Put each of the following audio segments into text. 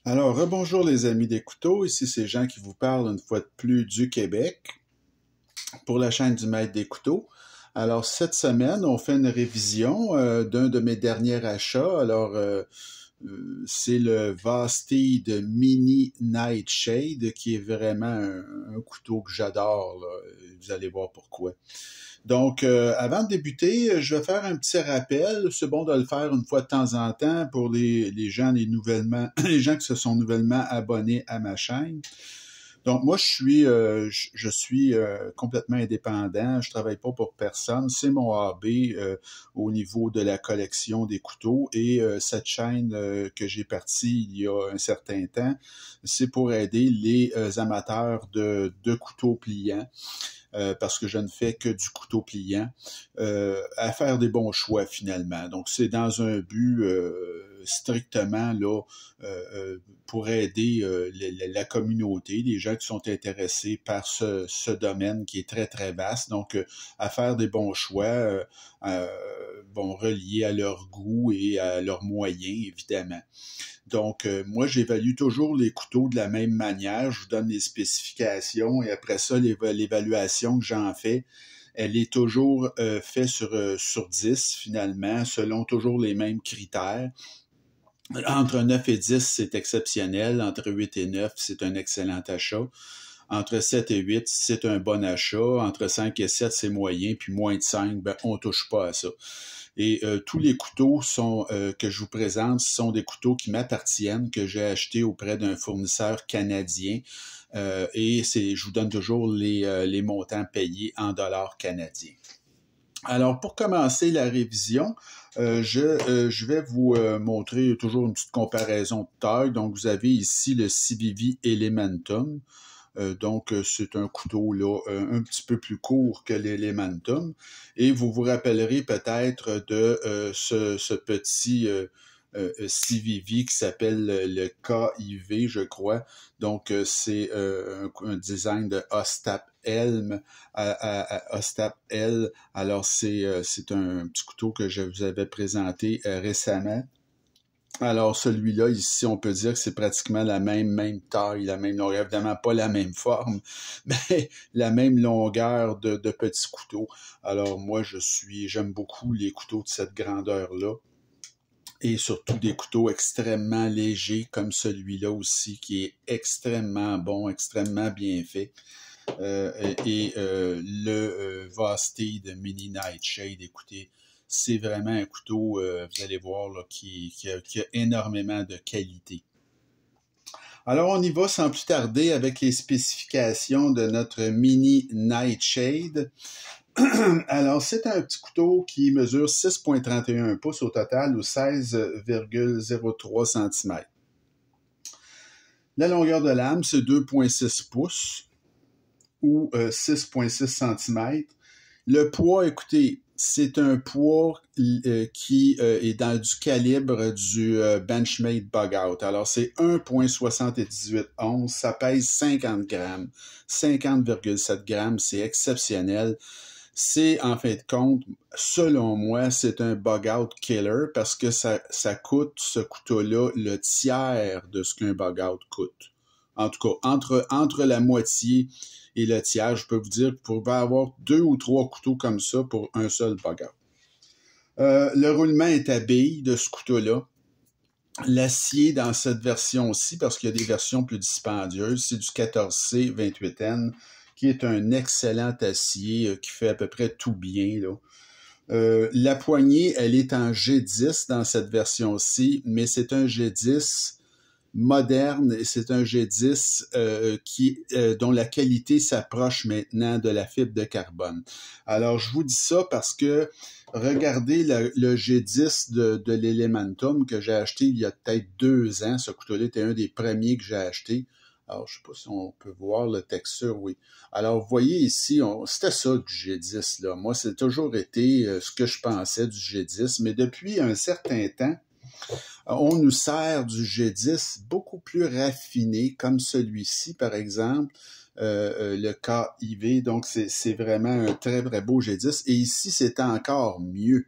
Alors, rebonjour les amis des couteaux, ici c'est Jean qui vous parle une fois de plus du Québec pour la chaîne du Maître des couteaux. Alors, cette semaine, on fait une révision d'un de mes derniers achats. C'est le Vastid Mini Nightshade qui est vraiment un couteau que j'adore, là. Vous allez voir pourquoi. Donc, avant de débuter, je vais faire un petit rappel. C'est bon de le faire une fois de temps en temps pour les gens, les gens qui se sont nouvellement abonnés à ma chaîne. Donc, moi, je suis complètement indépendant. Je travaille pas pour personne. C'est mon hobby au niveau de la collection des couteaux. Et cette chaîne que j'ai partie il y a un certain temps, c'est pour aider les amateurs de couteaux pliants. Parce que je ne fais que du couteau pliant, à faire des bons choix finalement. Donc c'est dans un but strictement là pour aider la communauté, les gens qui sont intéressés par ce domaine qui est très très vaste. Donc à faire des bons choix, bon reliés à leur goût et à leurs moyens évidemment. Donc, moi, j'évalue toujours les couteaux de la même manière. Je vous donne les spécifications et après ça, l'évaluation que j'en fais, elle est toujours faite sur 10 finalement, selon toujours les mêmes critères. Entre 9 et 10, c'est exceptionnel. Entre 8 et 9, c'est un excellent achat. Entre 7 et 8, c'est un bon achat. Entre 5 et 7, c'est moyen. Puis moins de 5, ben, on touche pas à ça. Et tous les couteaux que je vous présente sont des couteaux qui m'appartiennent, que j'ai achetés auprès d'un fournisseur canadien. Je vous donne toujours les montants payés en dollars canadiens. Alors, pour commencer la révision, je vais vous montrer toujours une petite comparaison de taille. Donc, vous avez ici le CVV Elementum. C'est un couteau là un petit peu plus court que l'Elementum. Et vous vous rappellerez peut-être de ce petit CVV qui s'appelle le KIV, je crois. Donc, c'est un design de Ostap Helm à Ostap L. Alors, c'est un petit couteau que je vous avais présenté récemment. Alors, celui-là, ici, on peut dire que c'est pratiquement la même taille, la même longueur, évidemment pas la même forme, mais la même longueur de petits couteaux. Alors, moi, j'aime beaucoup les couteaux de cette grandeur-là. Et surtout des couteaux extrêmement légers, comme celui-là aussi, qui est extrêmement bon, extrêmement bien fait. Le Vastid Mini Nightshade, écoutez, c'est vraiment un couteau, vous allez voir, là, qui a énormément de qualité. Alors, on y va sans plus tarder avec les spécifications de notre Mini Nightshade. Alors, c'est un petit couteau qui mesure 6,31 pouces au total ou 16,03 cm. La longueur de lame, c'est 2,6 pouces ou 6,6 cm. Le poids, écoutez, c'est un poids qui est dans du calibre du Benchmade Bug Out. Alors, c'est 1,78 onces, ça pèse 50 grammes, 50,7 grammes, c'est exceptionnel. C'est, en fin de compte, selon moi, c'est un bug-out killer parce que ça coûte, ce couteau-là, le tiers de ce qu'un bug-out coûte. En tout cas, entre la moitié et le tiers, je peux vous dire que vous pouvez avoir 2 ou 3 couteaux comme ça pour un seul bug-out. Le roulement est à billes de ce couteau-là. L'acier dans cette version-ci, parce qu'il y a des versions plus dispendieuses, c'est du 14C 28N, qui est un excellent acier qui fait à peu près tout bien, là. La poignée, elle est en G10 dans cette version-ci, mais c'est un G10 moderne et c'est un G10 dont la qualité s'approche maintenant de la fibre de carbone. Alors, je vous dis ça parce que regardez le G10 de l'Elementum que j'ai acheté il y a peut-être 2 ans. Ce couteau-là était un des premiers que j'ai acheté. Alors, je ne sais pas si on peut voir le texture, oui. Alors, vous voyez ici, c'était ça du G10, là. Moi, c'est toujours été ce que je pensais du G10, mais depuis un certain temps, on nous sert du G10 beaucoup plus raffiné, comme celui-ci, par exemple, le KIV. Donc, c'est vraiment un très, très beau G10. Et ici, c'est encore mieux.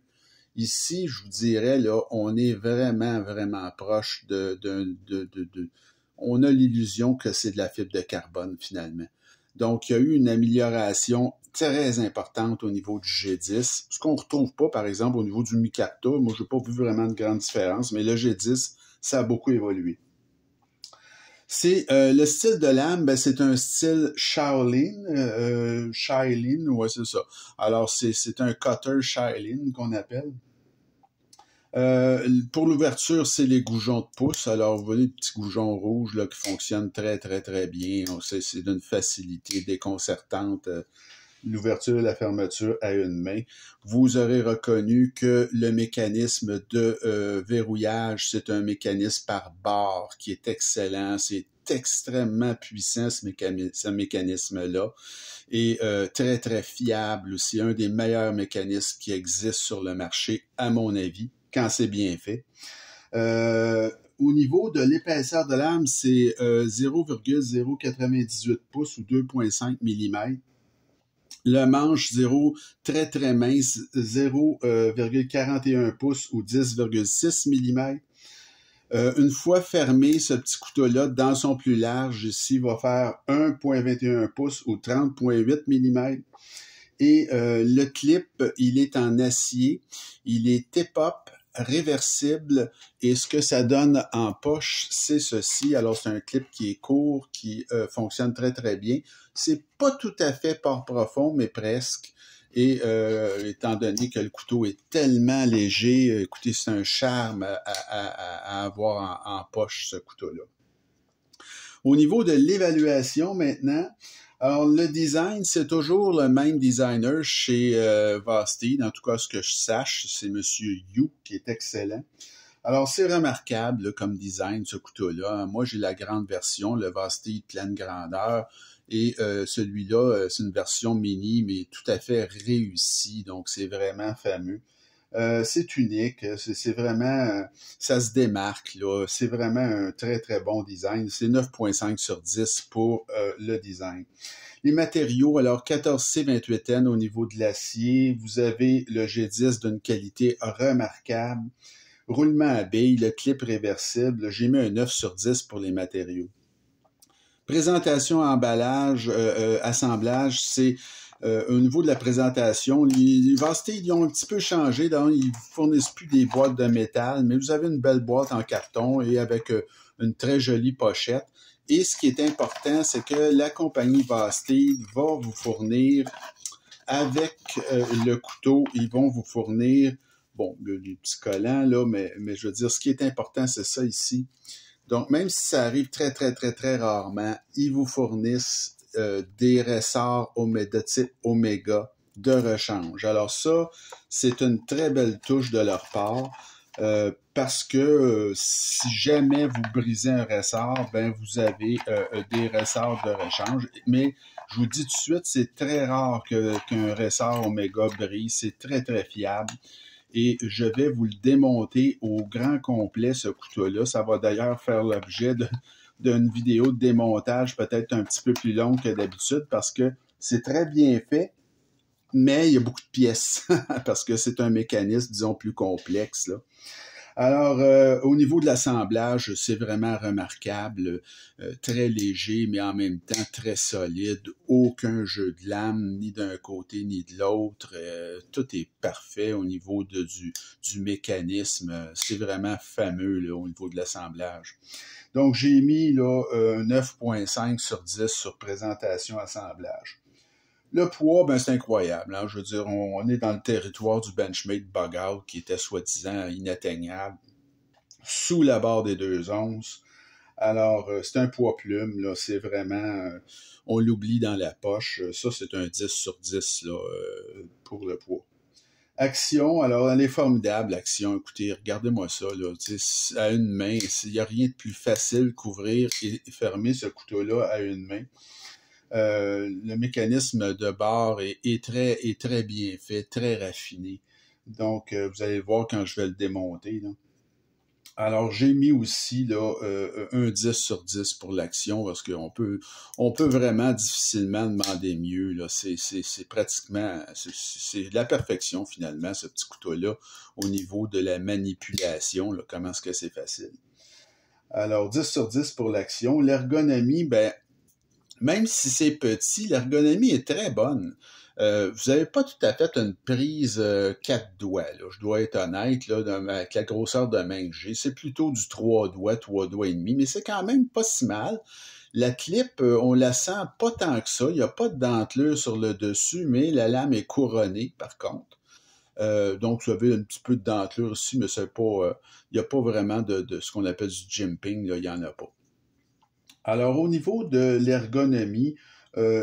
Ici, je vous dirais, là, on est vraiment, vraiment proche on a l'illusion que c'est de la fibre de carbone, finalement. Donc, il y a eu une amélioration très importante au niveau du G10, ce qu'on ne retrouve pas, par exemple, au niveau du micarta. Moi, je n'ai pas vu vraiment de grande différence, mais le G10, ça a beaucoup évolué. C'est le style de lame, ben, c'est un style Shaolin, ouais, c'est ça. Alors, c'est un cutter Shaolin qu'on appelle. Pour l'ouverture, c'est les goujons de pouce. Alors, vous voyez les petits goujons rouges là, qui fonctionnent très, très, très bien. C'est d'une facilité déconcertante. L'ouverture et la fermeture à une main. Vous aurez reconnu que le mécanisme de verrouillage, c'est un mécanisme par barre qui est excellent. C'est extrêmement puissant, ce mécanisme-là. Et très, très fiable. C'est un des meilleurs mécanismes qui existent sur le marché, à mon avis, quand c'est bien fait. Au niveau de l'épaisseur de lame, c'est 0,098 pouces ou 2,5 mm. Le manche 0, très très mince, 0,41 pouces ou 10,6 mm. Une fois fermé, ce petit couteau-là, dans son plus large, ici, va faire 1,21 pouces ou 30,8 mm. Et le clip, il est en acier, il est tip-up, réversible, et ce que ça donne en poche, c'est ceci. Alors, c'est un clip qui est court, qui fonctionne très, très bien. C'est pas tout à fait port profond, mais presque. Et étant donné que le couteau est tellement léger, écoutez, c'est un charme à avoir en poche, ce couteau-là. Au niveau de l'évaluation maintenant, alors le design, c'est toujours le même designer chez Vosteed, en tout cas ce que je sache, c'est Monsieur Yu qui est excellent. Alors c'est remarquable là, comme design ce couteau-là. Moi j'ai la grande version, le Vosteed pleine grandeur, et celui-là c'est une version mini mais tout à fait réussie, donc c'est vraiment fameux. C'est unique, c'est vraiment, ça se démarque, là. C'est vraiment un très, très bon design. C'est 9,5 sur 10 pour le design. Les matériaux, alors 14C 28N au niveau de l'acier. Vous avez le G10 d'une qualité remarquable. Roulement à billes, le clip réversible. J'ai mis un 9 sur 10 pour les matériaux. Présentation, emballage, assemblage, c'est au niveau de la présentation, les Vosteed, ils ont un petit peu changé. Donc, ils fournissent plus des boîtes de métal, mais vous avez une belle boîte en carton et avec une très jolie pochette. Et ce qui est important, c'est que la compagnie Vosteed va vous fournir, avec le couteau, ils vont vous fournir, bon, les petits collants, là, mais je veux dire, ce qui est important, c'est ça ici. Donc, même si ça arrive très, très, très, très rarement, ils vous fournissent des ressorts de type Omega de rechange. Alors ça, c'est une très belle touche de leur part parce que si jamais vous brisez un ressort, ben vous avez des ressorts de rechange. Mais je vous dis tout de suite, c'est très rare qu'un ressort Omega brise. C'est très, très fiable. Et je vais vous le démonter au grand complet, ce couteau-là. Ça va d'ailleurs faire l'objet d'une vidéo de démontage peut-être un petit peu plus longue que d'habitude parce que c'est très bien fait, mais il y a beaucoup de pièces parce que c'est un mécanisme, disons, plus complexe, là. Alors, au niveau de l'assemblage, c'est vraiment remarquable, très léger, mais en même temps très solide. Aucun jeu de lame, ni d'un côté ni de l'autre. Tout est parfait au niveau du mécanisme. C'est vraiment fameux là, au niveau de l'assemblage. Donc, j'ai mis là 9,5 sur 10 sur présentation assemblage. Le poids, ben c'est incroyable. Hein? Je veux dire, on est dans le territoire du Benchmade Bug-Out qui était soi-disant inatteignable, sous la barre des 2 onces. Alors, c'est un poids plume, là, c'est vraiment, on l'oublie dans la poche. Ça, c'est un 10 sur 10 là, pour le poids. Action, alors elle est formidable, l'action. Écoutez, regardez-moi ça, là, à une main. Il n'y a rien de plus facile qu'ouvrir et fermer ce couteau-là à une main. Le mécanisme de barre est très bien fait, très raffiné. Donc, vous allez voir quand je vais le démonter, là. Alors, j'ai mis aussi là, un 10 sur 10 pour l'action parce on peut vraiment difficilement demander mieux. Là. C'est pratiquement, c'est de la perfection finalement, ce petit couteau-là, au niveau de la manipulation. Là, comment est-ce que c'est facile? Alors, 10 sur 10 pour l'action. L'ergonomie, ben, même si c'est petit, l'ergonomie est très bonne. Vous n'avez pas tout à fait une prise 4 doigts, là. Je dois être honnête, là, avec la grosseur de main que j'ai. C'est plutôt du 3 doigts et demi, mais c'est quand même pas si mal. La clip, on la sent pas tant que ça. Il n'y a pas de dentelure sur le dessus, mais la lame est couronnée, par contre. Donc, vous avez un petit peu de dentelure ici, mais c'est pas, il n'y a pas vraiment de ce qu'on appelle du jimping, là, il n'y en a pas. Alors, au niveau de l'ergonomie,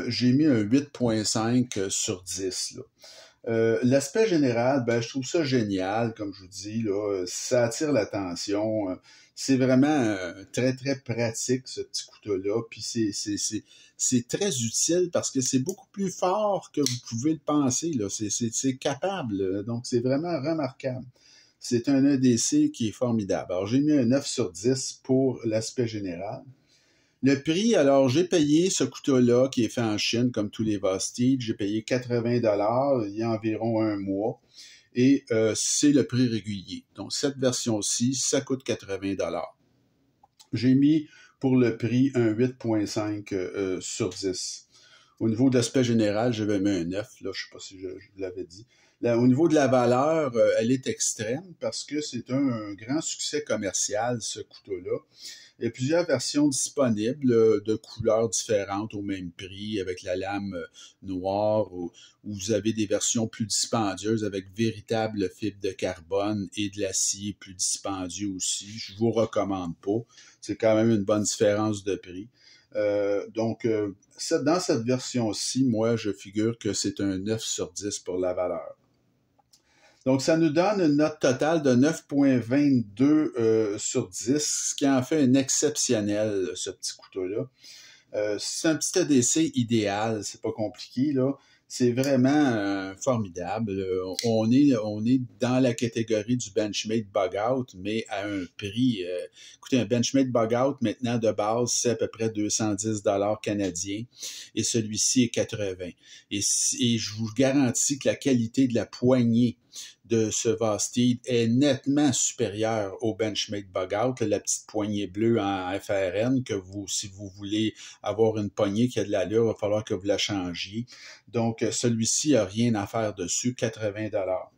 j'ai mis un 8.5 sur 10. Là. L'aspect général, ben, je trouve ça génial, comme je vous dis, là, ça attire l'attention. C'est vraiment très, très pratique, ce petit couteau-là. Puis c'est très utile parce que c'est beaucoup plus fort que vous pouvez le penser. Là. C'est capable, donc c'est vraiment remarquable. C'est un EDC qui est formidable. Alors, j'ai mis un 9 sur 10 pour l'aspect général. Le prix, alors j'ai payé ce couteau-là qui est fait en Chine, comme tous les Vosteed. J'ai payé 80$ il y a environ un mois. Et c'est le prix régulier. Donc cette version-ci, ça coûte 80$. J'ai mis pour le prix un 8.5 sur 10. Au niveau de l'aspect général, j'avais mis un 9, là, je ne sais pas si je l'avais dit. Là, au niveau de la valeur, elle est extrême parce que c'est un grand succès commercial, ce couteau-là. Il y a plusieurs versions disponibles de couleurs différentes au même prix, avec la lame noire, ou vous avez des versions plus dispendieuses avec véritable fibre de carbone et de l'acier plus dispendieux aussi. Je vous recommande pas. C'est quand même une bonne différence de prix. Donc, dans cette version-ci, moi, je figure que c'est un 9 sur 10 pour la valeur. Donc, ça nous donne une note totale de 9.22 sur 10, ce qui en fait un exceptionnel, ce petit couteau-là. C'est un petit ADC idéal, c'est pas compliqué, là. C'est vraiment formidable. On est dans la catégorie du Benchmade Bug Out, mais à un prix. Écoutez, un Benchmade Bug Out maintenant de base, c'est à peu près 210$ canadiens et celui-ci est 80. Et je vous garantis que la qualité de la poignée de ce Vosteed est nettement supérieure au Benchmade Bug Out, la petite poignée bleue en FRN que si vous voulez avoir une poignée qui a de l'allure, il va falloir que vous la changiez. Donc, celui-ci n'a rien à faire dessus, 80$.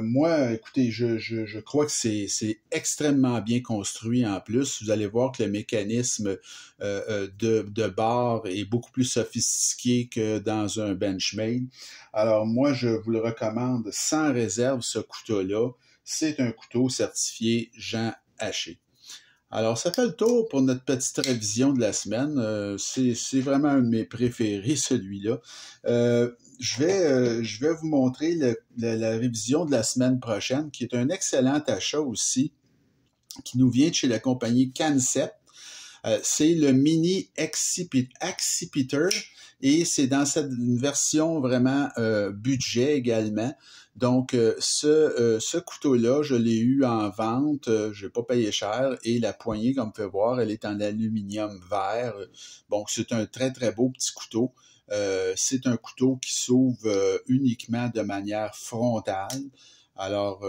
Moi, écoutez, je crois que c'est extrêmement bien construit en plus. Vous allez voir que le mécanisme de barre est beaucoup plus sophistiqué que dans un Benchmade. Alors moi, je vous le recommande sans réserve, ce couteau-là. C'est un couteau certifié Jean Haché. Alors, ça fait le tour pour notre petite révision de la semaine. C'est vraiment un de mes préférés, celui-là. Je vais vous montrer la révision de la semaine prochaine, qui est un excellent achat aussi, qui nous vient de chez la compagnie Concept. C'est le mini Accipiter et c'est dans une version vraiment budget également. Donc, ce couteau-là, je l'ai eu en vente, je n'ai pas payé cher et la poignée, comme vous pouvez voir, elle est en aluminium vert. Bon, c'est un très, très beau petit couteau. C'est un couteau qui s'ouvre uniquement de manière frontale. Alors,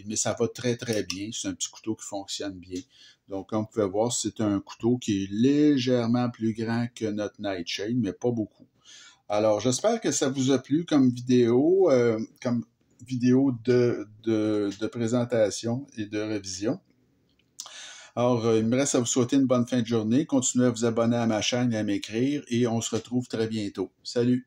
mais ça va très, très bien. C'est un petit couteau qui fonctionne bien. Donc, comme vous pouvez voir, c'est un couteau qui est légèrement plus grand que notre Nightshade, mais pas beaucoup. Alors, j'espère que ça vous a plu comme vidéo de présentation et de révision. Alors, il me reste à vous souhaiter une bonne fin de journée. Continuez à vous abonner à ma chaîne et à m'écrire et on se retrouve très bientôt. Salut!